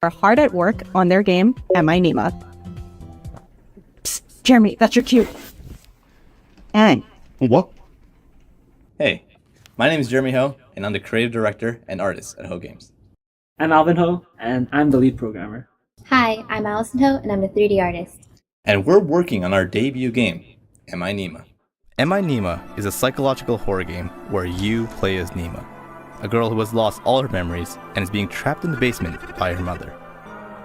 are hard at work on their game, Am I Nima? Psst, Jeremy, that's your cue. And What? Hey, my name is Jeremy Ho, and I'm the creative director and artist at Ho Games. I'm Alvin Ho, and I'm the lead programmer. Hi, I'm Allison Ho, and I'm the 3D artist. And we're working on our debut game, Am I Nima? Am I Nima is a psychological horror game where you play as Nima, a girl who has lost all her memories and is being trapped in the basement by her mother.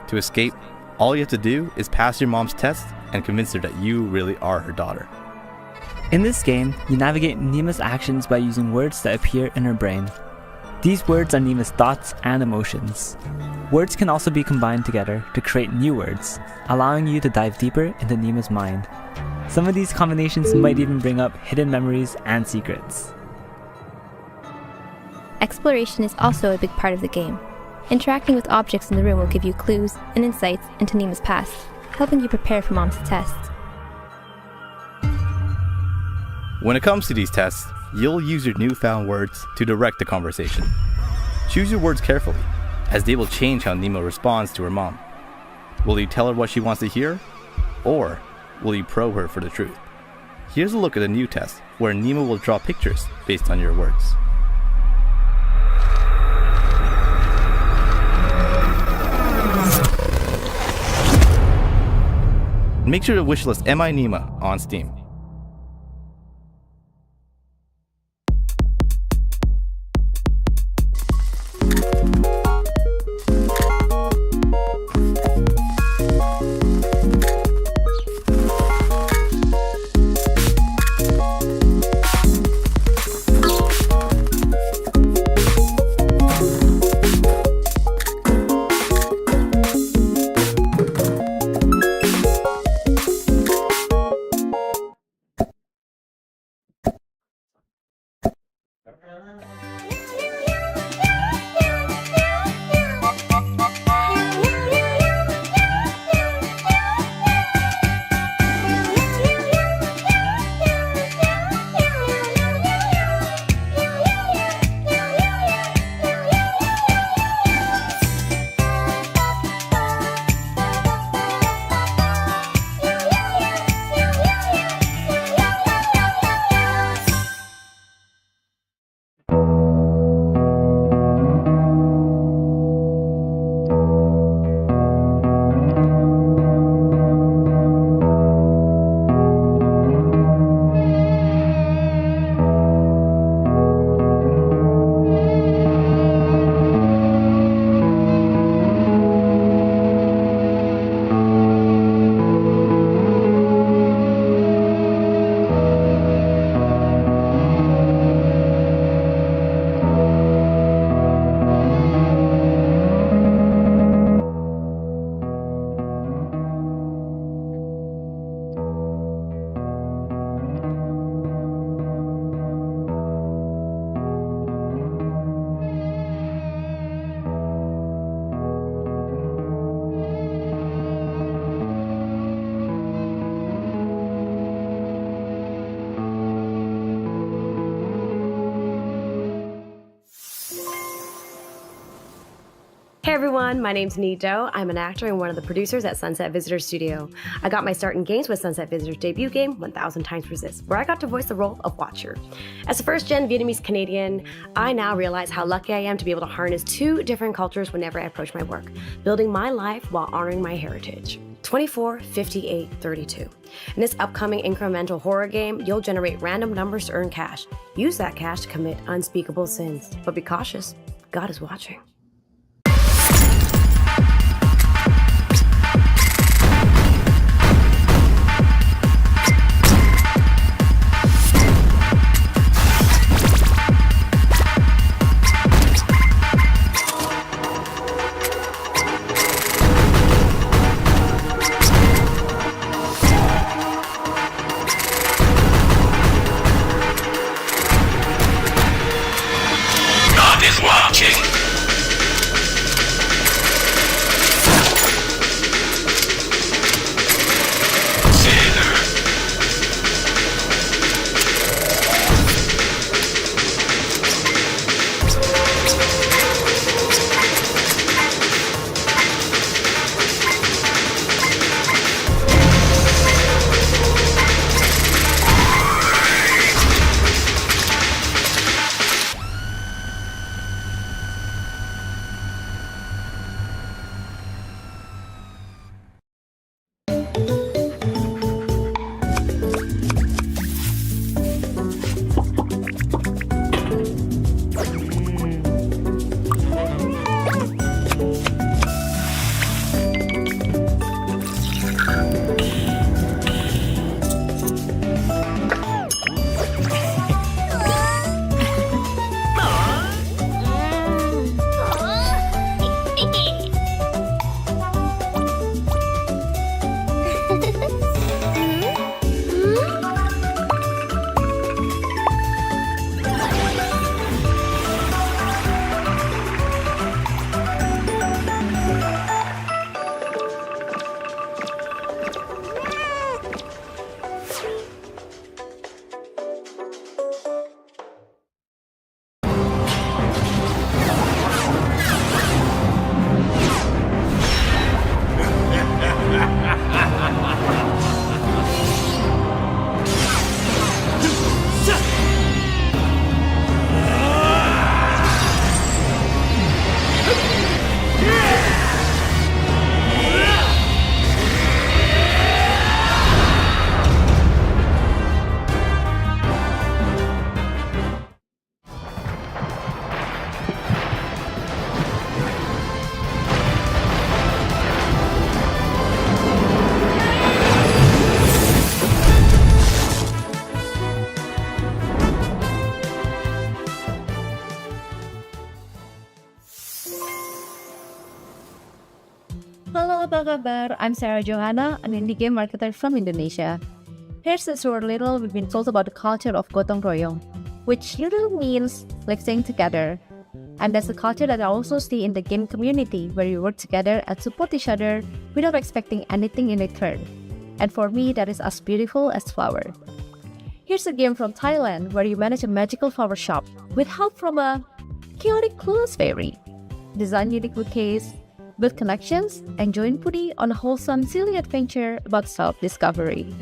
To escape, all you have to do is pass your mom's test and convince her that you really are her daughter. In this game, you navigate Nima's actions by using words that appear in her brain. These words are Nima's thoughts and emotions. Words can also be combined together to create new words, allowing you to dive deeper into Nima's mind. Some of these combinations might even bring up hidden memories and secrets. Exploration is also a big part of the game. Interacting with objects in the room will give you clues and insights into Nima's past, helping you prepare for Mom's test. When it comes to these tests, you'll use your newfound words to direct the conversation. Choose your words carefully, as they will change how Nima responds to her mom. Will you tell her what she wants to hear? Or will you probe her for the truth? Here's a look at a new test, where Nima will draw pictures based on your words. Make sure to wishlist Am I Nima on Steam. Hey everyone, my name's Nido. I'm an actor and one of the producers at Sunset Visitors Studio. I got my start in games with Sunset Visitors' debut game, 1000 Times Resist, where I got to voice the role of Watcher. As a first-gen Vietnamese Canadian, I now realize how lucky I am to be able to harness two different cultures whenever I approach my work, building my life while honoring my heritage. 24, 58, 32. In this upcoming incremental horror game, you'll generate random numbers to earn cash. Use that cash to commit unspeakable sins. But be cautious, God is watching. God is watching. apa kabar? I'm Sarah Johanna, an indie game marketer from Indonesia. Here's a short little we've been told about the culture of gotong royong, which literally means like staying together. And that's a culture that I also see in the game community, where you work together and support each other without expecting anything in return. And for me, that is as beautiful as flower. Here's a game from Thailand where you manage a magical flower shop with help from a chaotic clueless fairy. Design unique bouquets, build connections, and join Pudi on a wholesome, silly adventure about self-discovery.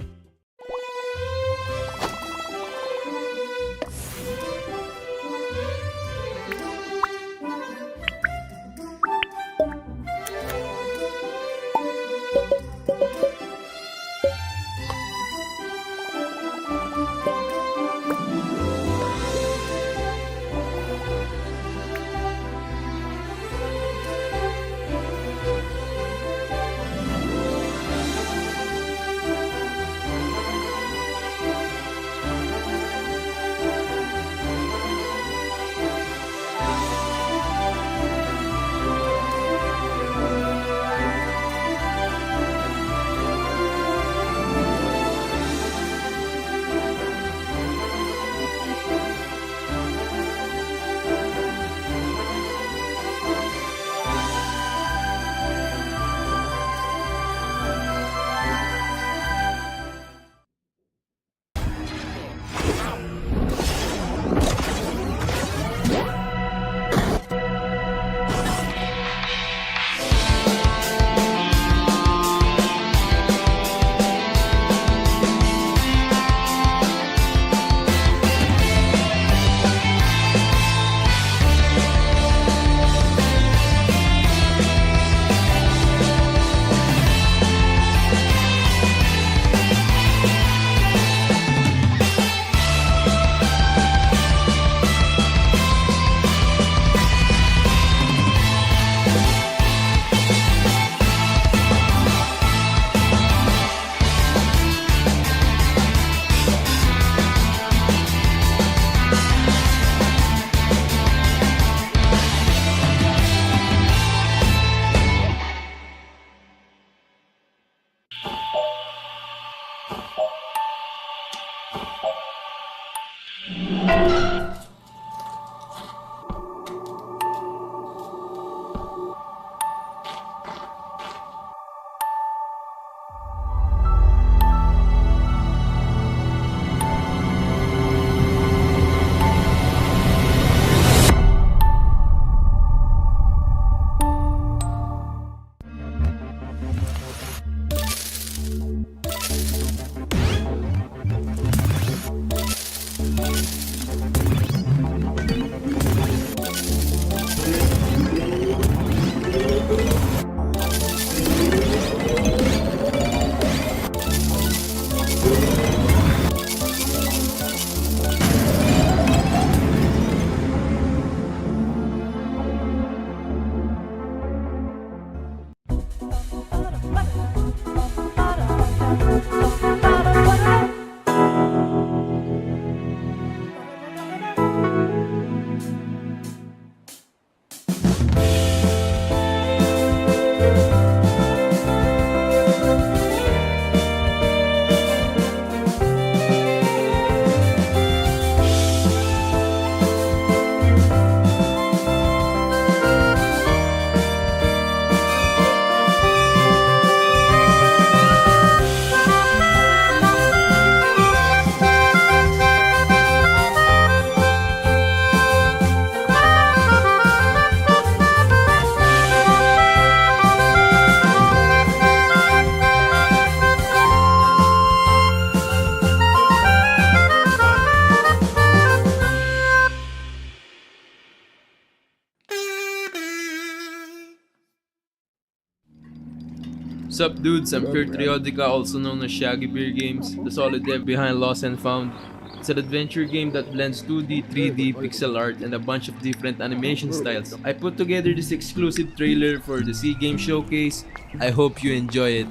Sup dudes, I'm Kurt Triodica, also known as Shaggy Beer Games, the solid dev behind Lost and Found. It's an adventure game that blends 2D, 3D, pixel art, and a bunch of different animation styles. I put together this exclusive trailer for the SEA Game Showcase. I hope you enjoy it.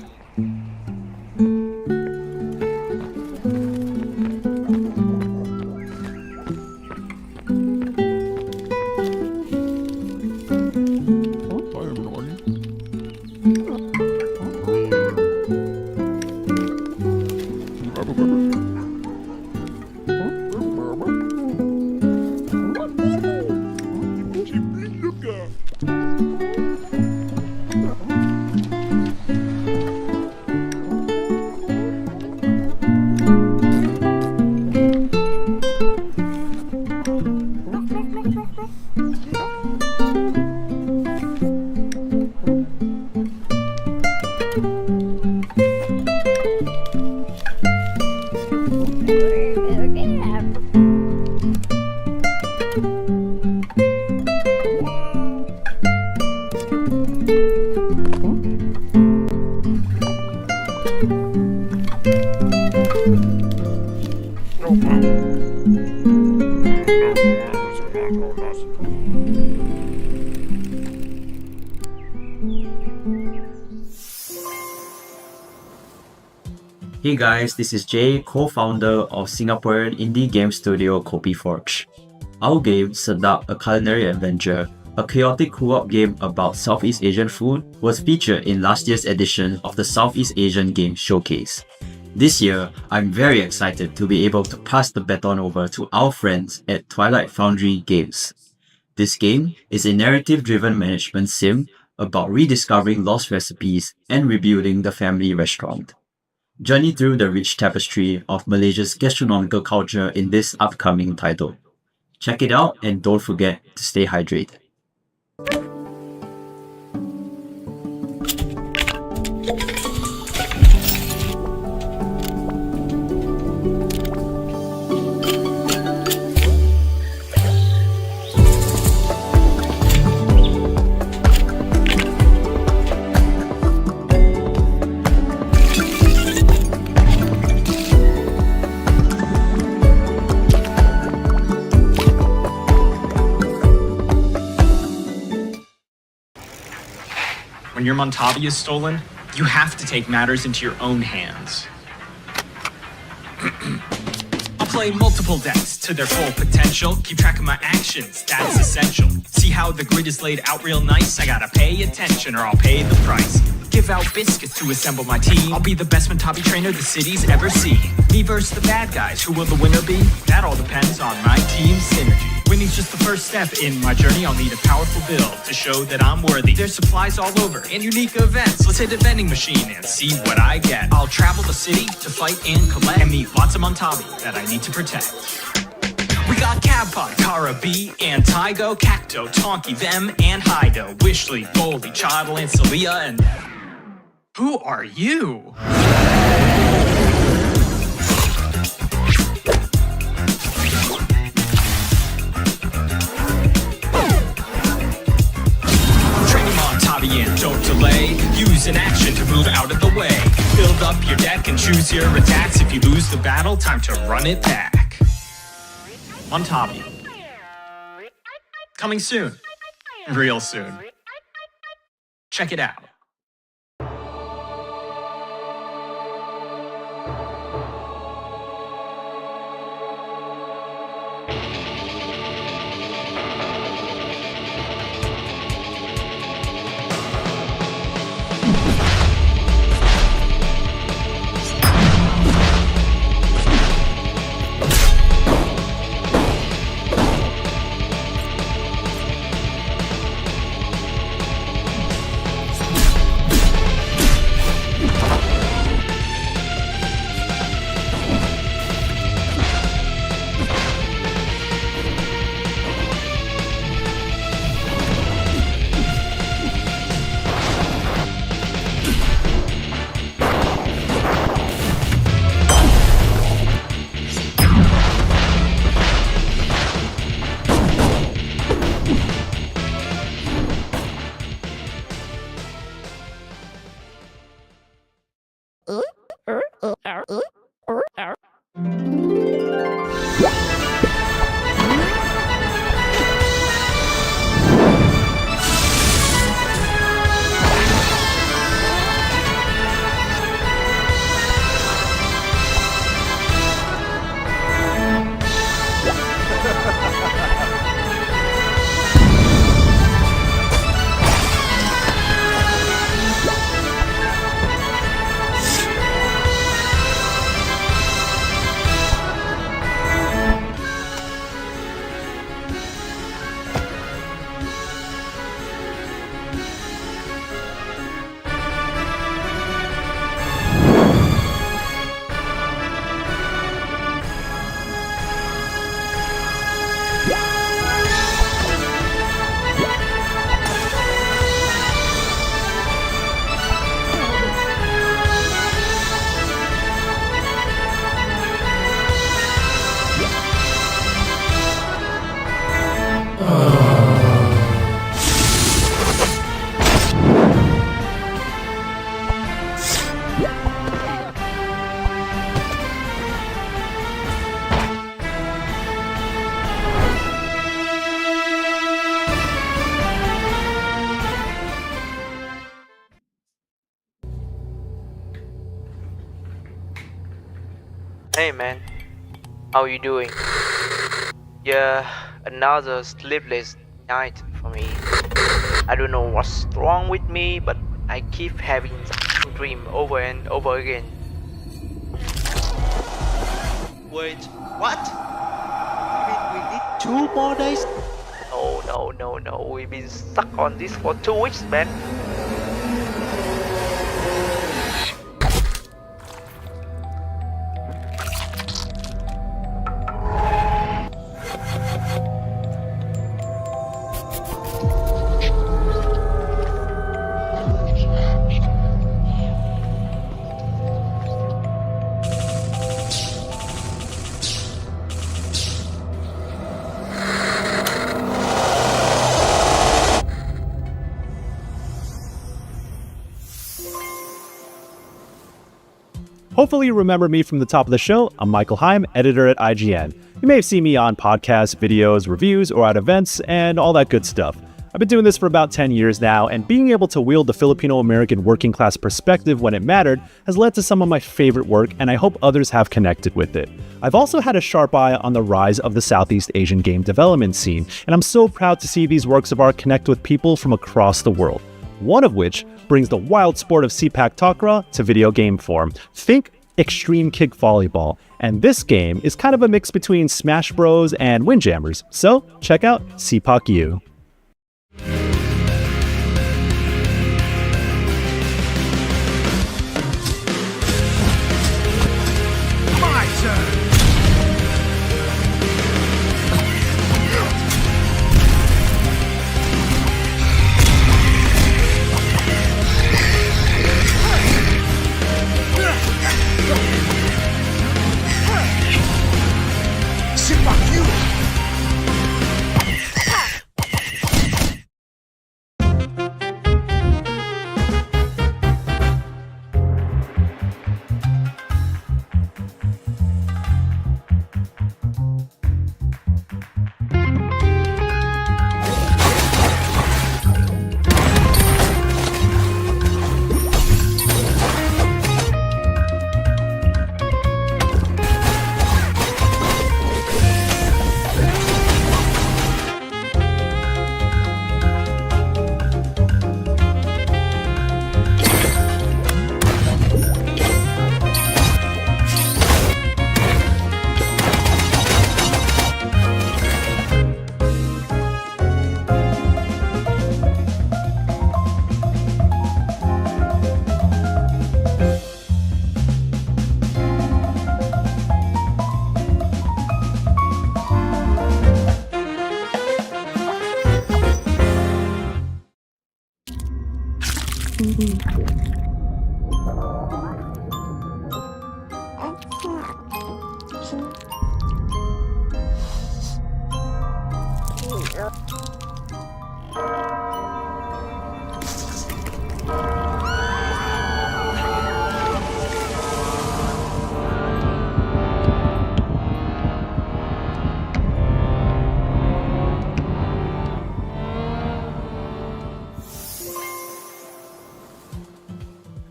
Hey guys, this is Jay, co-founder of Singaporean indie game studio Kopi Forge. Our game, Sedap, a culinary adventure, a chaotic co-op game about Southeast Asian food, was featured in last year's edition of the Southeast Asian Game Showcase. This year, I'm very excited to be able to pass the baton over to our friends at Twilight Foundry Games. This game is a narrative-driven management sim about rediscovering lost recipes and rebuilding the family restaurant. Journey through the rich tapestry of Malaysia's gastronomical culture in this upcoming title. Check it out and don't forget to stay hydrated. When your Montavi is stolen, you have to take matters into your own hands. I'll play multiple decks to their full potential. Keep track of my actions, that's essential. See how the grid is laid out real nice? I gotta pay attention or I'll pay the price. Give out biscuits to assemble my team. I'll be the best Montavi trainer the city's ever seen. Me versus the bad guys, who will the winner be? That all depends on my team's synergy. Winning's just the first step in my journey. I'll need a powerful build to show that I'm worthy. There's supplies all over and unique events. Let's hit a vending machine and see what I get. I'll travel the city to fight and collect and meet lots of Montavi that I need to protect. We got Cabpod, Kara B, and Tygo, Cacto, Tonki, them, and Hydo, Wishley, Goldie, Chadel, and Celia, and... Who are you? And don't delay, use an action to move out of the way. Build up your deck and choose your attacks. If you lose the battle, time to run it back. Montavi. Coming soon. Real soon. Check it out. Hey man, how you doing? Yeah, another sleepless night for me. I don't know what's wrong with me, but I keep having the dream over and over again. Wait, what? You mean we need 2 more days? No, we've been stuck on this for 2 weeks, man. Hopefully you remember me from the top of the show. I'm Michael Heim, editor at IGN. You may have seen me on podcasts, videos, reviews, or at events, and all that good stuff. I've been doing this for about 10 years now, and being able to wield the Filipino-American working class perspective when it mattered has led to some of my favorite work, and I hope others have connected with it. I've also had a sharp eye on the rise of the Southeast Asian game development scene, and I'm so proud to see these works of art connect with people from across the world. One of which brings the wild sport of Sepak Takraw to video game form. Think Extreme Kick Volleyball. And this game is kind of a mix between Smash Bros. And Windjammers. So check out Sepak U.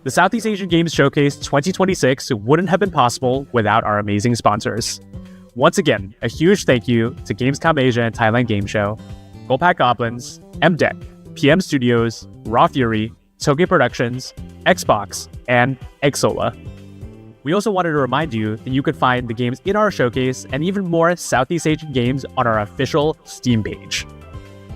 The Southeast Asian Games Showcase 2026 wouldn't have been possible without our amazing sponsors. Once again, a huge thank you to Gamescom Asia and Thailand Game Show, Golpak Goblins, MDEC, PM Studios, Raw Fury, Toge Productions, Xbox, and Exola. We also wanted to remind you that you could find the games in our showcase and even more Southeast Asian games on our official Steam page.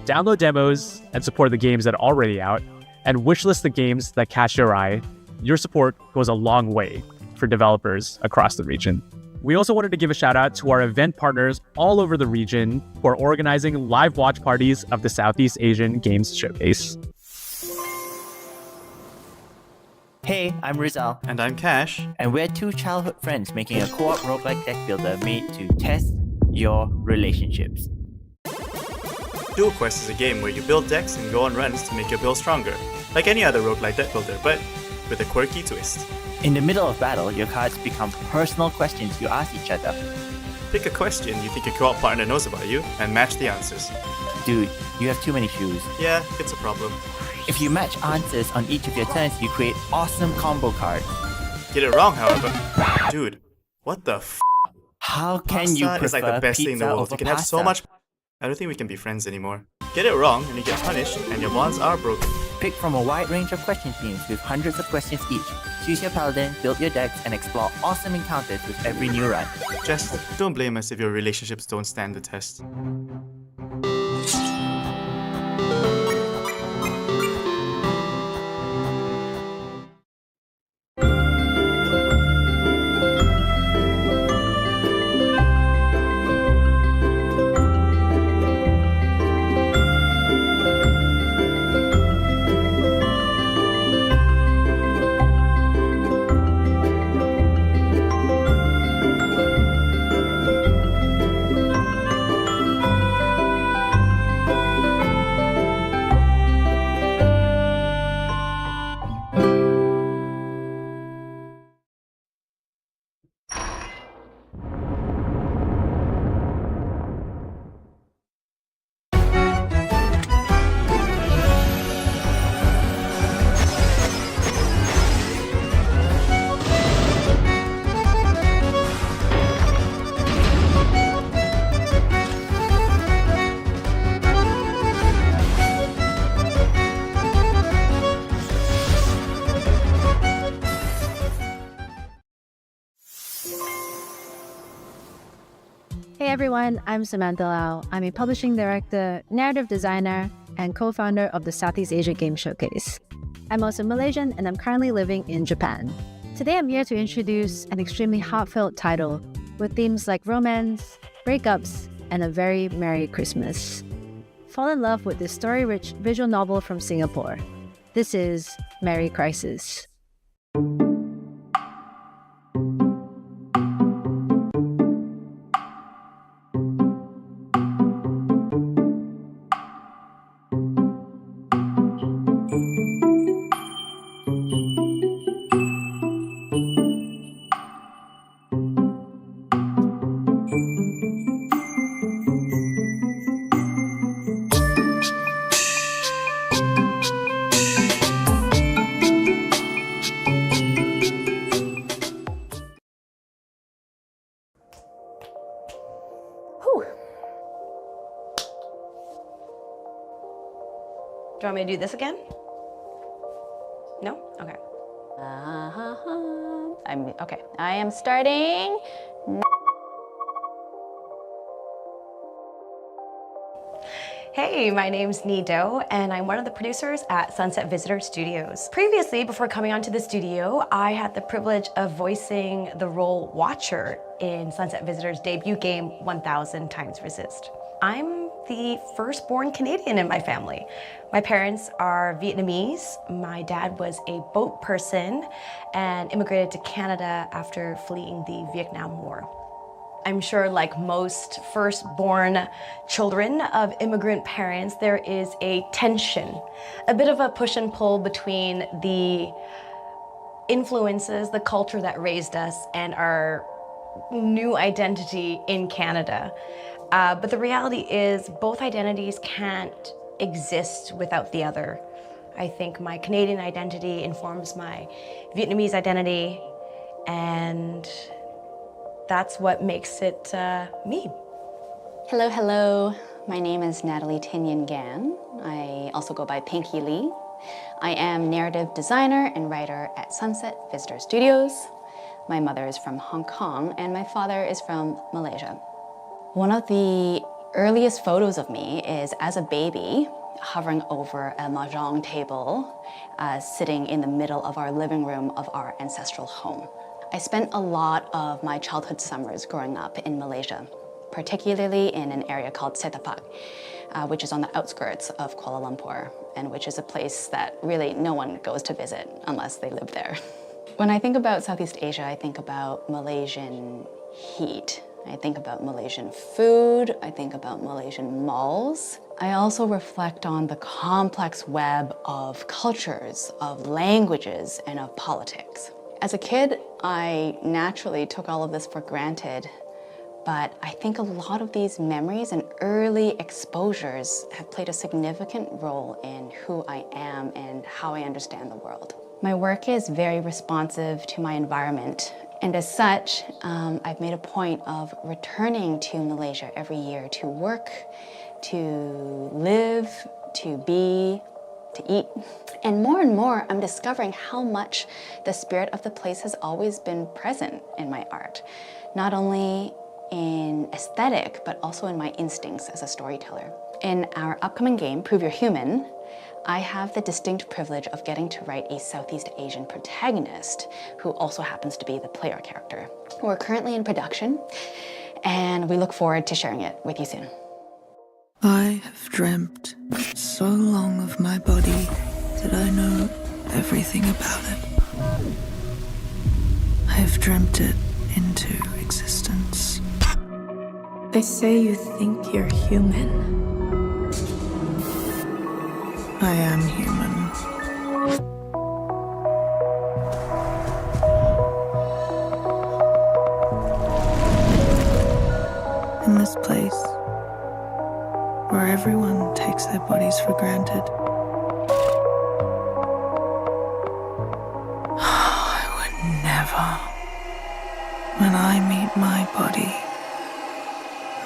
Download demos and support the games that are already out, and wishlist the games that catch your eye. Your support goes a long way for developers across the region. We also wanted to give a shout out to our event partners all over the region who are organizing live watch parties of the Southeast Asian Games Showcase. Hey, I'm Rizal. And I'm Cash. And we're two childhood friends making a co-op roguelike deck builder made to test your relationships. Dual Quest is a game where you build decks and go on runs to make your build stronger, like any other roguelike deck builder, but with a quirky twist. In the middle of battle, your cards become personal questions you ask each other. Pick a question you think your co-op partner knows about you, and match the answers. Dude, you have too many shoes. Yeah, it's a problem. If you match answers on each of your turns, you create awesome combo cards. Get it wrong, however. Dude, what the f? How can you Pasta is like the prefer best thing in the pizza world. over You can have so pasta? much. I don't think we can be friends anymore. Get it wrong and you get punished, and your bonds are broken. Pick from a wide range of question themes with hundreds of questions each. Choose your paladin, build your decks, and explore awesome encounters with every new run. Just don't blame us if your relationships don't stand the test. Hey everyone, I'm Samantha Lau. I'm a publishing director, narrative designer, and co-founder of the Southeast Asia Game Showcase. I'm also Malaysian and I'm currently living in Japan. Today I'm here to introduce an extremely heartfelt title with themes like romance, breakups, and a very Merry Christmas. Fall in love with this story-rich visual novel from Singapore. This is Merry Crisis. Do you want me to do this again? No? Okay. I am starting. Hey, my name's Nido, and I'm one of the producers at Sunset Visitor Studios. Previously, before coming onto the studio, I had the privilege of voicing the role Watcher in Sunset Visitor's debut game, 1000 Times Resist. I'm the firstborn Canadian in my family. My parents are Vietnamese. My dad was a boat person and immigrated to Canada after fleeing the Vietnam War. I'm sure, like most firstborn children of immigrant parents, there is a tension, a bit of a push and pull between the influences, the culture that raised us, and our new identity in Canada. But the reality is both identities can't exist without the other. I think my Canadian identity informs my Vietnamese identity, and that's what makes it me. Hello. My name is Natalie Tinyan Gan. I also go by Pinky Lee. I am narrative designer and writer at Sunset Visitor Studios. My mother is from Hong Kong and my father is from Malaysia. One of the earliest photos of me is as a baby hovering over a mahjong table, sitting in the middle of our living room of our ancestral home. I spent a lot of my childhood summers growing up in Malaysia, particularly in an area called Setapak, which is on the outskirts of Kuala Lumpur, and which is a place that really no one goes to visit unless they live there. When I think about Southeast Asia, I think about Malaysian heat. I think about Malaysian food, I think about Malaysian malls. I also reflect on the complex web of cultures, of languages, and of politics. As a kid, I naturally took all of this for granted, but I think a lot of these memories and early exposures have played a significant role in who I am and how I understand the world. My work is very responsive to my environment, and as such, I've made a point of returning to Malaysia every year to work, to live, to be, to eat. And more, I'm discovering how much the spirit of the place has always been present in my art, not only in aesthetic, but also in my instincts as a storyteller. In our upcoming game, Prove You're Human, I have the distinct privilege of getting to write a Southeast Asian protagonist who also happens to be the player character. We're currently in production, and we look forward to sharing it with you soon. I have dreamt so long of my body that I know everything about it. I have dreamt it into existence. They say you think you're human. I am human. In this place, where everyone takes their bodies for granted, I would never. When I meet my body,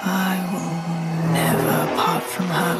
I will never part from her.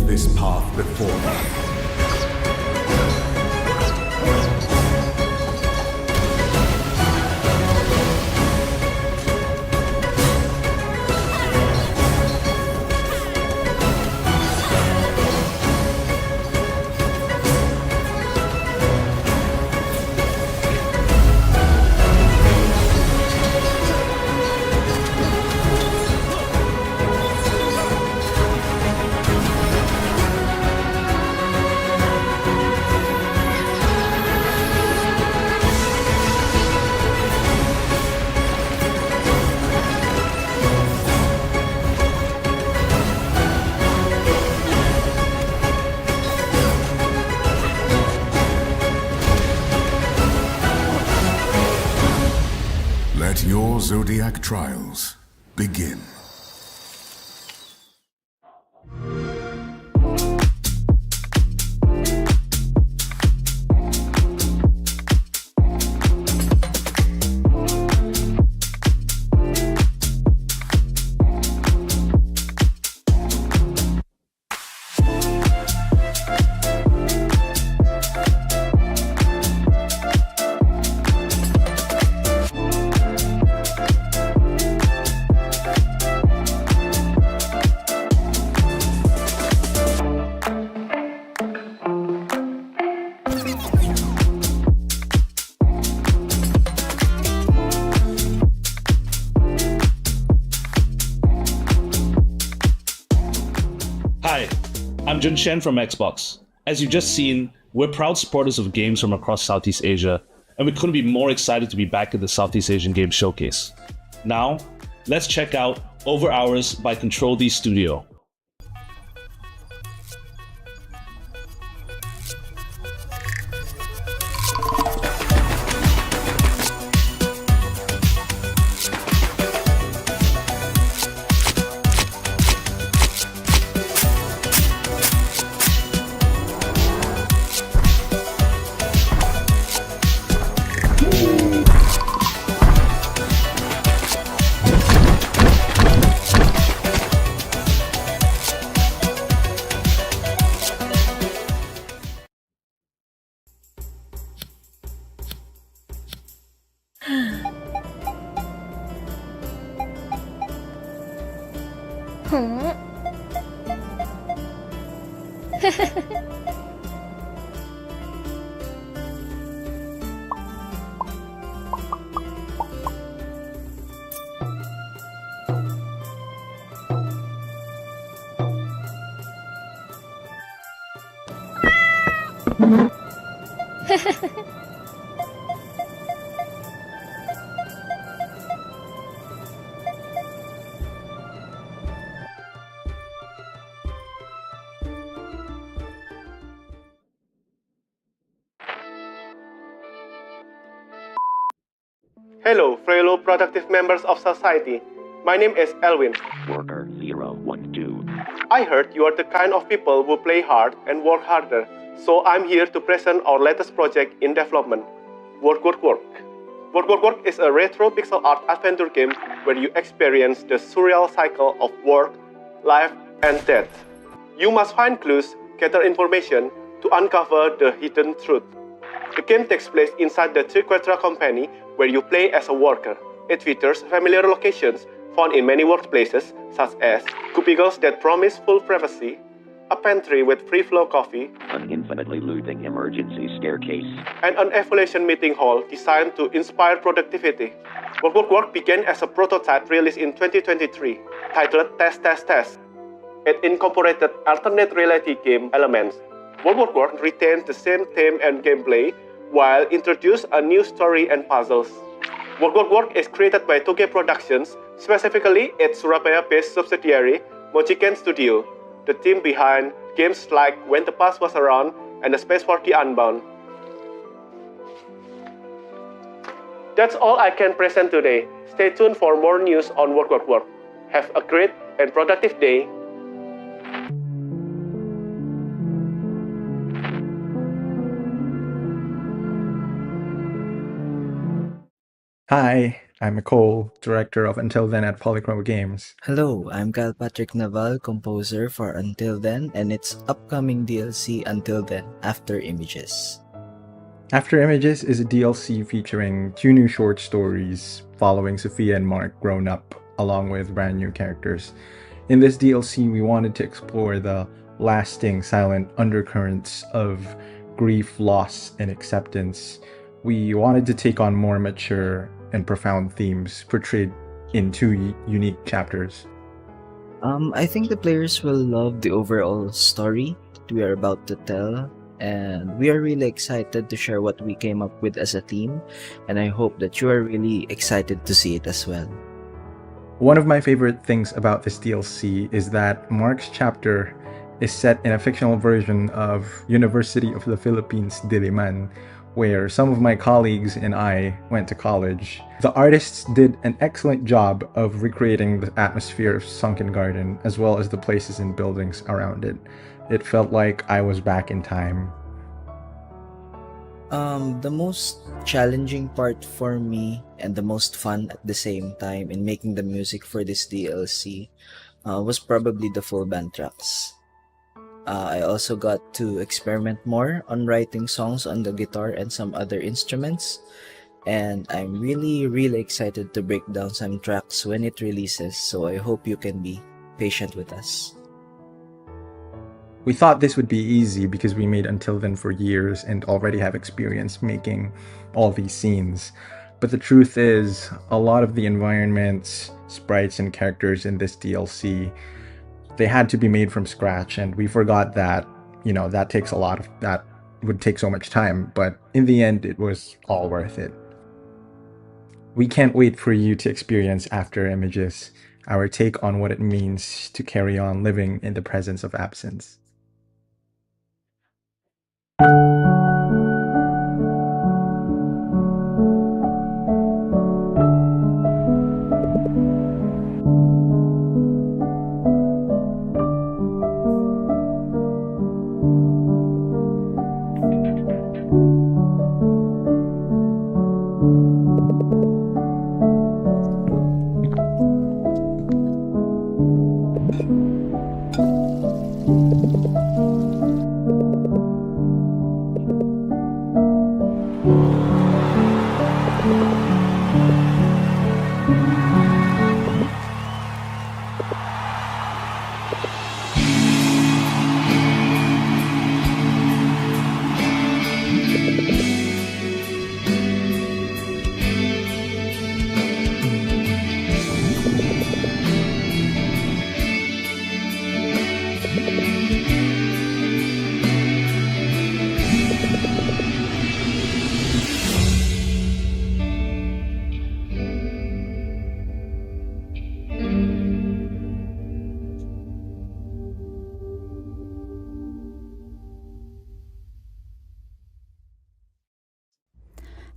This path before her. Let your Zodiac trials begin. Hi, I'm Jun Shen from Xbox. As you've just seen, we're proud supporters of games from across Southeast Asia, and we couldn't be more excited to be back at the Southeast Asian Games Showcase. Now, let's check out Over Hours by Control D Studio. Hello, fellow productive members of society. My name is Elwin. Worker 012. I heard you are the kind of people who play hard and work harder, so I'm here to present our latest project in development, Work. Work is a retro pixel art adventure game where you experience the surreal cycle of work, life, and death. You must find clues, gather information to uncover the hidden truth. The game takes place inside the Triquetra company where you play as a worker. It features familiar locations found in many workplaces, such as cubicles that promise full privacy, a pantry with free flow coffee, An infinitely looping emergency staircase. and an evaluation meeting hall designed to inspire productivity. Work began as a prototype released in 2023, titled Test. It incorporated alternate reality game elements. Work retains the same theme and gameplay, while introduced a new story and puzzles. Work is created by Toge Productions, specifically its Surabaya-based subsidiary, Mochiken Studio, the team behind games like When the Past Was Around and The Space for the Unbound. That's all I can present today. Stay tuned for more news on Work. Have a great and productive day. Hi, I'm Nicole, director of Until Then at Polychrome Games. Hello, I'm Kyle Patrick Naval, composer for Until Then and its upcoming DLC Until Then, After Images. After Images is a DLC featuring 2 new short stories following Sophia and Mark grown up, along with brand new characters. In this DLC, we wanted to explore the lasting silent undercurrents of grief, loss, and acceptance. We wanted to take on more mature and profound themes portrayed in 2 unique chapters. I think the players will love the overall story that we are about to tell, and we are really excited to share what we came up with as a team, and I hope that you are really excited to see it as well. One of my favorite things about this DLC is that Mark's chapter is set in a fictional version of University of the Philippines, Diliman, where some of my colleagues and I went to college. The artists did an excellent job of recreating the atmosphere of Sunken Garden, as well as the places and buildings around it. It felt like I was back in time. The most challenging part for me and the most fun at the same time in making the music for this DLC was probably the full band tracks. I also got to experiment more on writing songs on the guitar and some other instruments, and I'm really excited to break down some tracks when it releases, so I hope you can be patient with us. We thought this would be easy because we made Until Then for years and already have experience making all these scenes. But the truth is, a lot of the environments, sprites, and characters in this DLC, they had to be made from scratch, and we forgot that, that would take so much time, but in the end, it was all worth it. We can't wait for you to experience After Images, our take on what it means to carry on living in the presence of absence.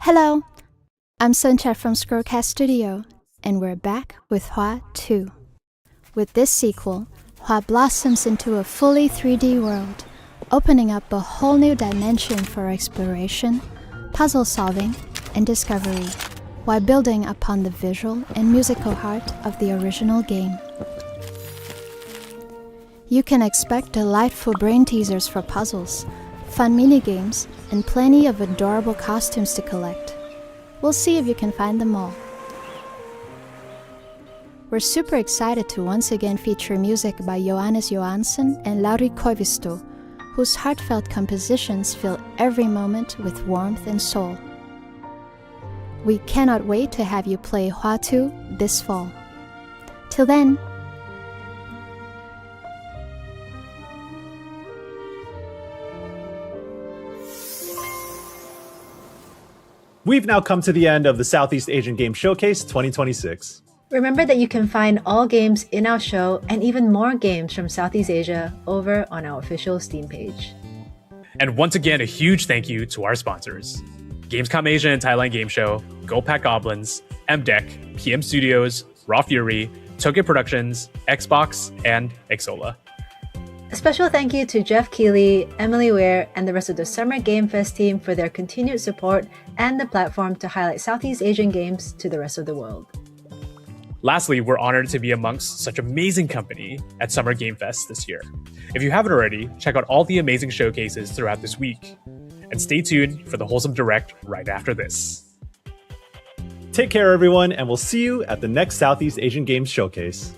Hello, I'm Suncha from Scrollcast Studio, and we're back with Hua 2. With this sequel, Hua blossoms into a fully 3D world, opening up a whole new dimension for exploration, puzzle solving, and discovery, while building upon the visual and musical heart of the original game. You can expect delightful brain teasers for puzzles, fun minigames, and plenty of adorable costumes to collect. We'll see if you can find them all. We're super excited to once again feature music by Johannes Johansson and Lauri Koivisto, whose heartfelt compositions fill every moment with warmth and soul. We cannot wait to have you play Hua 2 this fall. Till then, We've now come to the end of the Southeast Asian Game Showcase 2026. Remember that you can find all games in our show and even more games from Southeast Asia over on our official Steam page. And once again, a huge thank you to our sponsors: Gamescom Asia and Thailand Game Show, Go Pack Goblins, MDEC, PM Studios, Raw Fury, Tokyo Productions, Xbox, and Xsola. A special thank you to Jeff Keighley, Emily Ware, and the rest of the Summer Game Fest team for their continued support and the platform to highlight Southeast Asian games to the rest of the world. Lastly, we're honored to be amongst such amazing company at Summer Game Fest this year. If you haven't already, check out all the amazing showcases throughout this week. And stay tuned for the Wholesome Direct right after this. Take care, everyone, and we'll see you at the next Southeast Asian Games Showcase.